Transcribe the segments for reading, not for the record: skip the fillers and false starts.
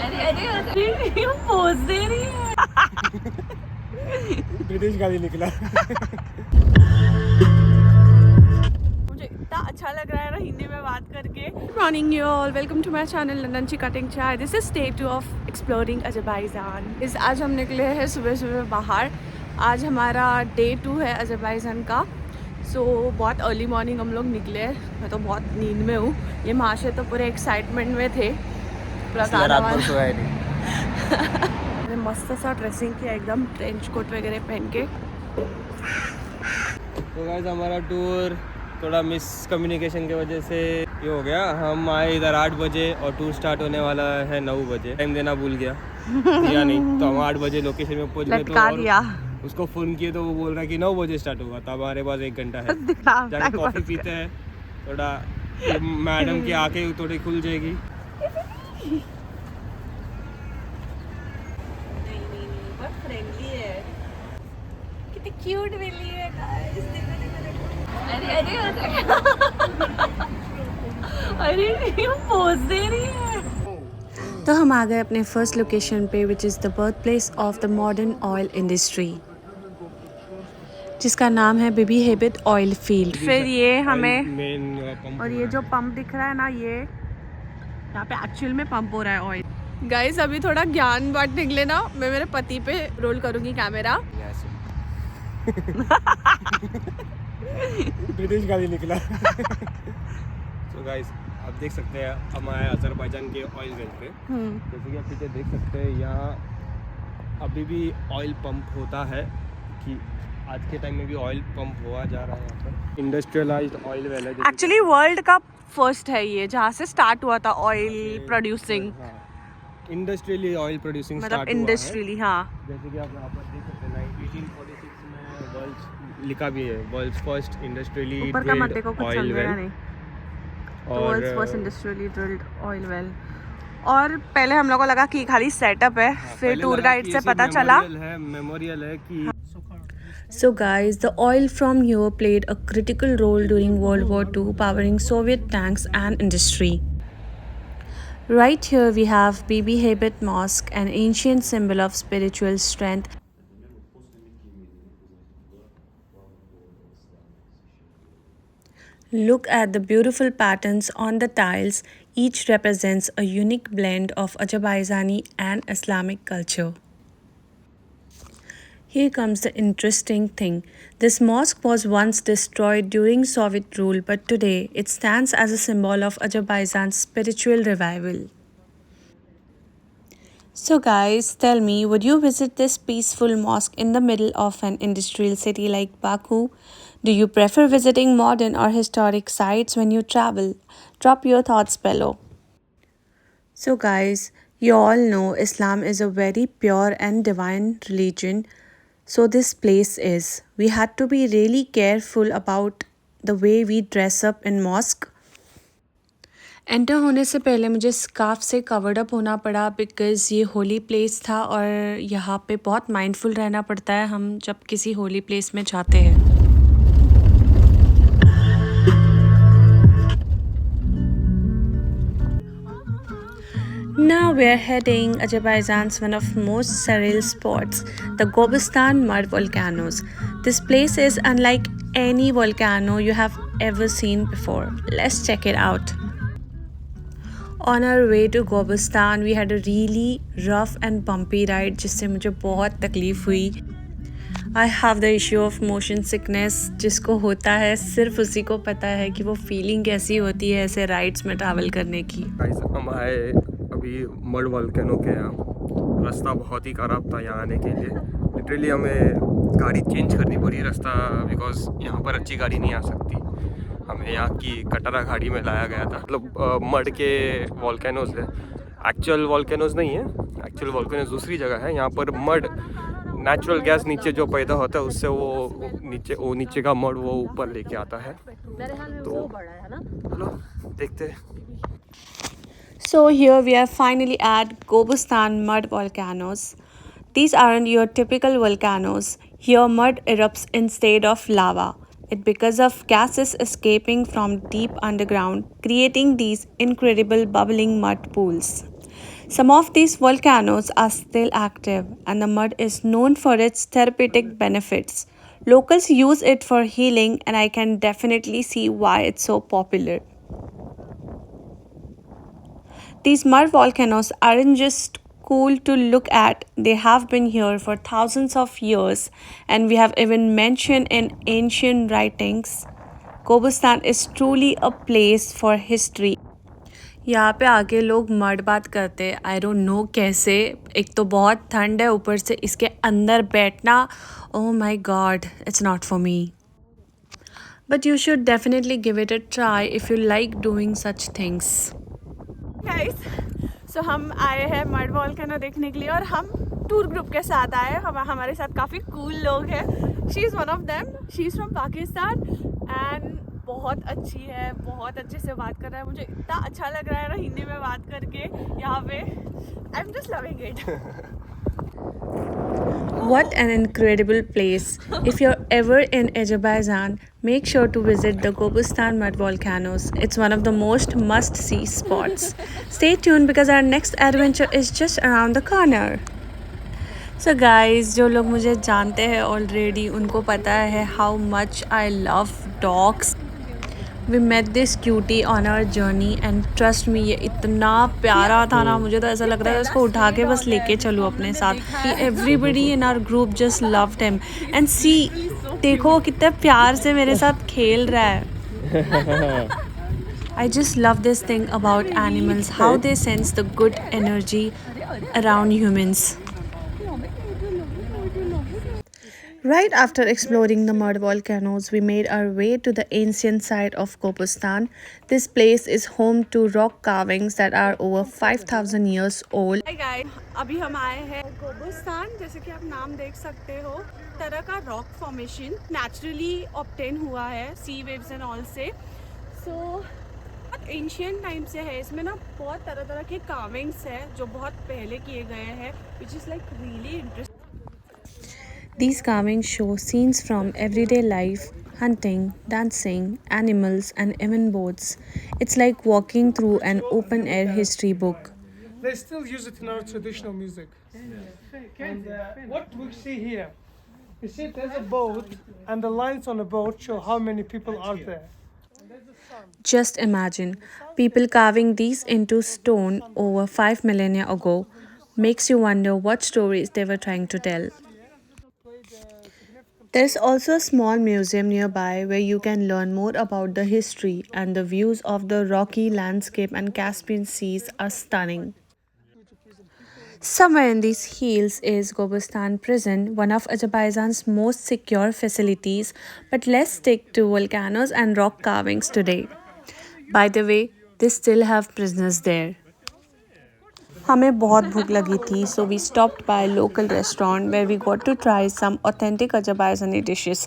अरे अरे पोज दे रही है। ब्रिटिश गाड़ी निकला। मुझे इतना अच्छा लग रहा है ना हिंदी में बात करके। Good morning you all, welcome to my channel London Chi cutting chai. This is day 2 of exploring Azerbaijan. आज हम निकले हैं सुबह सुबह बाहर। आज हमारा डे 2 है अजरबैजान का। सो बहुत अर्ली मॉर्निंग हम लोग निकले। मैं तो बहुत नींद में हूँ। ये माशे तो पूरे एक्साइटमेंट में थे, पूरा गाना वाना। मैंने मस्त सा ड्रेसिंग किया, एकदम ट्रेंच कोट वगैरह पहन के। तो गाइस हमारा टूर थोड़ा मिसकम्युनिकेशन की वजह से ये हो गया। हम आए इधर 8 बजे और टूर स्टार्ट होने वाला है 9 बजे। टाइम देना भूल गया या नहीं, तो हम 8 बजे लोकेशन में पहुंच गए। तो उसको फ़ोन किए तो वो बोल रहा है कि 9 बजे स्टार्ट होगा। तो हमारे पास 1 घंटा है, जाके कॉफ़ी पीते हैं थोड़ा। मैडम की आँखें थोड़ी खुल जाएगी। बहुत फ्रेंडली है, कितनी क्यूट बिल्ली है गाइस। देखो देखो देखो। अरे अरे अरे पोज दे रही है। तो हम आ गए अपने फर्स्ट लोकेशन पे, which is the birth place of the modern oil industry, जिसका नाम है बीबी हेबिट ऑयल फील्ड। फिर ये हमें और ये जो पंप दिख रहा है ना, ये यहाँ पे एक्चुअल में पंप हो रहा है ऑयल। गाइस अभी थोड़ा ज्ञान बांट निकले ना, मैं मेरे पति पे रोल करूंगी कैमरा। ब्रिटिश गाड़ी निकला। तो गाइस आप देख सकते हैं हम आए अजरबैजान के ऑयल वेल पे। जैसे कि आप पीछे देख सकते हैं, यहाँ अभी भी ऑयल पंप होता है। कि आज के टाइम में भी ऑयल पंप हुआ जा रहा है यहाँ पर। इंडस्ट्रियलाइज्ड ऑयल वेल है एक्चुअली वर्ल्ड का फर्स्ट है ये, जहाँ से स्टार्ट हुआ था oil producing. Industrially oil producing मतलब इंडस्ट्रियली, हाँ। जैसे कि आप यहाँ पर देख सकते हैं 1846 में वर्ल्ड लिखा भी है, वर्ल्ड्स फर्स्ट इंडस्ट्रियली ऊपर का मत देखो, कुछ ऑयल समझ वेल। नहीं। World's first industrially drilled oil well. और पहले हम लोग को लगा कि खाली सेटअप है, फिर टूर गाइड से पता चला मेमोरियल है कि। So guys, the oil from here played a critical role during World War II, powering Soviet tanks and industry. Right here we have Bibi Heybet Mosque, an ancient symbol of spiritual strength. Look at the beautiful patterns on the tiles. Each represents a unique blend of Azerbaijani and Islamic culture. Here comes the interesting thing. This mosque was once destroyed during Soviet rule, but today it stands as a symbol of Azerbaijan's spiritual revival. So guys, tell me, would you visit this peaceful mosque in the middle of an industrial city like Baku? Do you prefer visiting modern or historic sites when you travel? Drop your thoughts below. So guys, you all know Islam is a very pure and divine religion. So this place is. We had to be really careful about the way we dress up in mosque. Enter होने से पहले मुझे scarf से covered up होना पड़ा, because ये holy place था और यहाँ पे बहुत माइंडफुल रहना पड़ता है हम जब किसी होली प्लेस में जाते हैं। Now we're heading Azerbaijan's one of most surreal spots, the Gobistan mud volcanoes. This place is unlike any volcano you have ever seen before. Let's check it out. On our way to Gobistan, we had a really rough and bumpy ride, जिससे मुझे बहुत तकलीफ हुई। I have the issue of motion sickness, जिसको होता है सिर्फ उसी को पता है कि वो फीलिंग कैसी होती है ऐसे राइड्स में ट्रैवल करने की। हम आए अभी मड वोल्केनो के यहाँ। रास्ता बहुत ही ख़राब था यहाँ आने के लिए। लिटरली हमें गाड़ी चेंज करनी पड़ी रास्ता, बिकॉज यहाँ पर अच्छी गाड़ी नहीं आ सकती। हमें यहाँ की कटरा गाड़ी में लाया गया था। मतलब मड के वोल्केनोज है, एक्चुअल वोल्केनोज नहीं है। एक्चुअल वोल्केनोज दूसरी जगह है। यहाँ पर मड नेचुरल गैस नीचे जो पैदा होता है उससे वो नीचे का मड वो ऊपर लेके आता है। तो चलो देखते हैं। So here we are finally at Gobistan mud volcanoes. These aren't your typical volcanoes. Here mud erupts instead of lava. It because of gases escaping from deep underground, creating these incredible bubbling mud pools. Some of these volcanoes are still active, and the mud is known for its therapeutic benefits. Locals use it for healing, and I can definitely see why it's so popular. These mud volcanoes aren't just cool to look at, they have been here for thousands of years, and we have even mentioned in ancient writings. Kobustan is truly a place for history. यहाँ पे आके लोग mud बात करते हैं I don't know कैसे एक तो बहुत ठंड है ऊपर से इसके अंदर बैठना oh my God it's not for me but you should definitely give it a try if you like doing such things guys so हम आए हैं मड वॉल्केनो देखने के लिए और हम टूर ग्रुप के साथ आए हैं हमारे साथ काफ़ी कूल लोग हैं she is one of them she is from Pakistan and बहुत अच्छी है बहुत अच्छे से बात कर रहा है मुझे इतना अच्छा लग रहा है ना हिंदी में बात करके यहाँ पे I am just loving it What an incredible place! If you're ever in Azerbaijan, make sure to visit the Gobustan mud volcanoes. It's one of the most must-see spots. Stay tuned because our next adventure is just around the corner. So guys, जो लोग मुझे जानते हैं already, उनको पता है how much I love dogs. We met this cutie on our journey and trust me ये इतना प्यारा था ना मुझे तो ऐसा लग रहा है उसको उठा के बस लेके चलूँ अपने साथ everybody in our group just loved him and see देखो कितने प्यार से मेरे साथ खेल रहा है I just love this thing about animals how they sense the good energy around humans. Right after exploring the mud volcanoes, we made our way to the ancient site of Kobustan. This place is home to rock carvings that are over 5,000 years old. Hi guys अभी हम आए हैं कोबुस्तान जैसे कि आप नाम देख सकते हो तरह का रॉक फॉर्मेशन नेचुरली ऑब्टेन हुआ है सी वेव्स एंड ऑल से सो एंशियंट टाइम से है इसमें ना बहुत तरह तरह के कार्विंग्स है जो बहुत पहले किए गए हैं which is like really interesting. These carvings show scenes from everyday life, hunting, dancing, animals, and even boats. It's like walking through an open air history book. They still use it in our traditional music. And what we see here, you see there's a boat, and the lines on the boat show how many people are there. Just imagine people carving these into stone over 5 millennia ago. Makes you wonder what stories they were trying to tell. There's also a small museum nearby where you can learn more about the history, and the views of the rocky landscape and Caspian seas are stunning. Somewhere in these hills is Gobustan Prison, one of Azerbaijan's most secure facilities, but let's stick to volcanoes and rock carvings today. By the way, they still have prisoners there. हमें बहुत भूख लगी थी so we stopped by a local restaurant where we got to try some authentic Azerbaijani dishes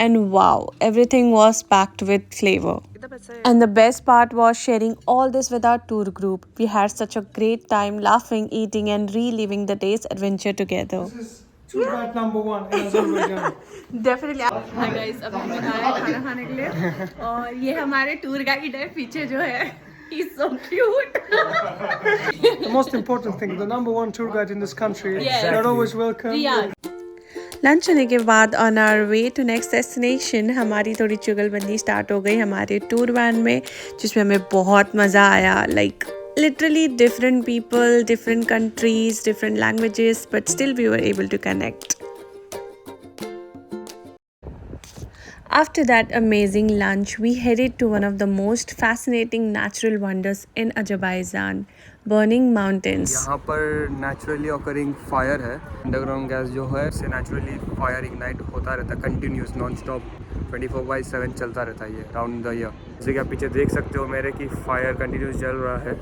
and wow everything was packed with flavor and the best part was sharing all this with our tour group. We had such a great time laughing, eating and reliving the day's adventure together. This is tour guide number 1 in Azerbaijan. Definitely. Hi guys अभी हम आए हैं खाना खाने के लिए और ये हमारे टूर गाइड है पीछे जो है he is so cute. The most important thing, the number 1 tour guide in this country. Yes. You're always welcome. Lunch होने के बाद on our way to next destination हमारी थोड़ी चुगलबंदी स्टार्ट हो गई हमारे टूर वैन में जिसमें हमें बहुत मज़ा आया like literally different people, different countries, different languages, but still we were able to connect. After that amazing lunch, we headed to one of the most fascinating natural wonders in Azerbaijan, Burning Mountains. यहाँ पर naturally occurring fire है underground gas जो है इससे naturally fire ignite होता रहता है continuous non stop 24/7 चलता रहता है ये राउंड द ईयर. जैसे कि आप पीछे देख सकते हो मेरे कि फायर कंटिन्यूस जल रहा है.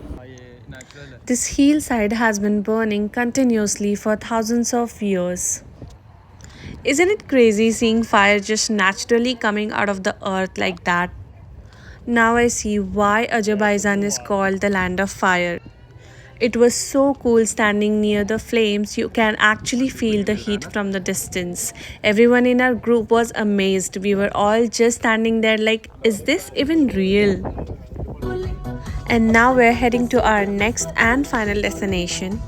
This hillside has been burning continuously for thousands of years. Isn't it crazy seeing fire just naturally coming out of the earth like that? Now I see why Azerbaijan is called the land of fire. It was so cool standing near the flames, you can actually feel the heat from the distance. Everyone in our group was amazed. We were all just standing there like, is this even real? And now we're heading to our next and final destination.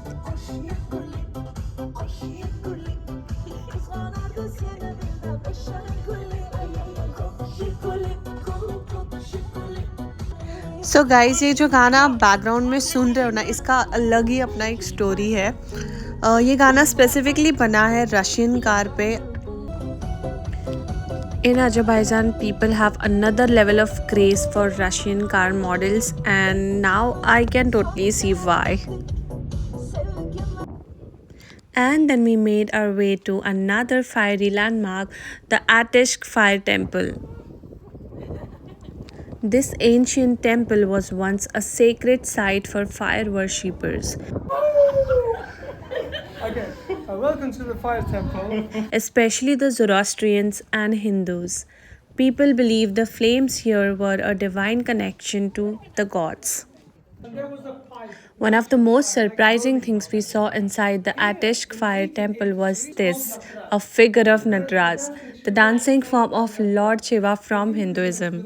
So guys, ये जो गाना आप background में सुन रहे हो ना, इसका अलग ही अपना एक स्टोरी है। ये गाना स्पेसिफिकली बना है रशियन कार पे। In Azerbaijan, people have another level of craze for Russian car models, and now I can totally see why. And then we made our way to another fiery landmark, the Atishk Fire Temple. This ancient temple was once a sacred site for fire worshippers, Okay, welcome to the fire temple. especially the Zoroastrians and Hindus. People believed the flames here were a divine connection to the gods. There was a pipe. One of the most surprising things we saw inside the Atishk Fire Temple was this, a figure of Nataraj, the dancing form of Lord Shiva from Hinduism.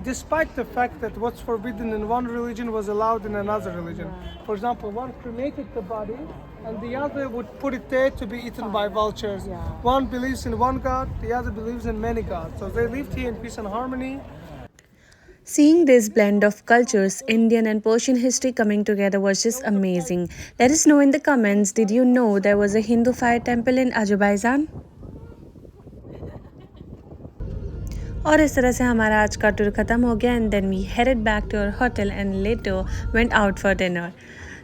Despite the fact that what's forbidden in one religion was allowed in another religion. For example, one cremated the body and the other would put it there to be eaten by vultures. One believes in one god, the other believes in many gods. So they lived here in peace and harmony. Seeing this blend of cultures, Indian and Persian history coming together was just amazing. Let us know in the comments, did you know there was a Hindu fire temple in Azerbaijan? और इस तरह से हमारा आज का tour ख़त्म हो गया and then we headed back to our hotel and later went out for dinner.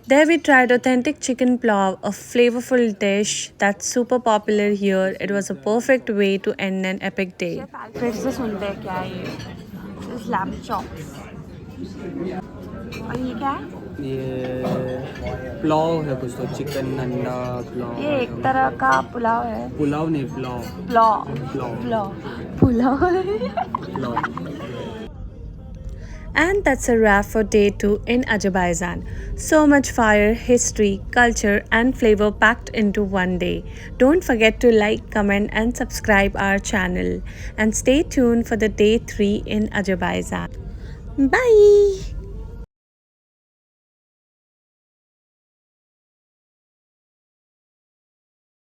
There we tried authentic chicken plow, a flavorful dish that's super popular here. It was a perfect way to end an epic day. फिर से सुनते हैं क्या ये lamb chops. और ये क्या है? ये पुलाव है कुछ तो, चिकन अंडा पुलाव। ये एक तरह का पुलाव है। पुलाव नहीं, pulao. Pulao pulao. And that's a wrap for day 2 in Azerbaijan. So much fire, history, culture and flavor packed into one day. Don't forget to like, comment and subscribe our channel. And stay tuned for the day 3 in Azerbaijan. Bye!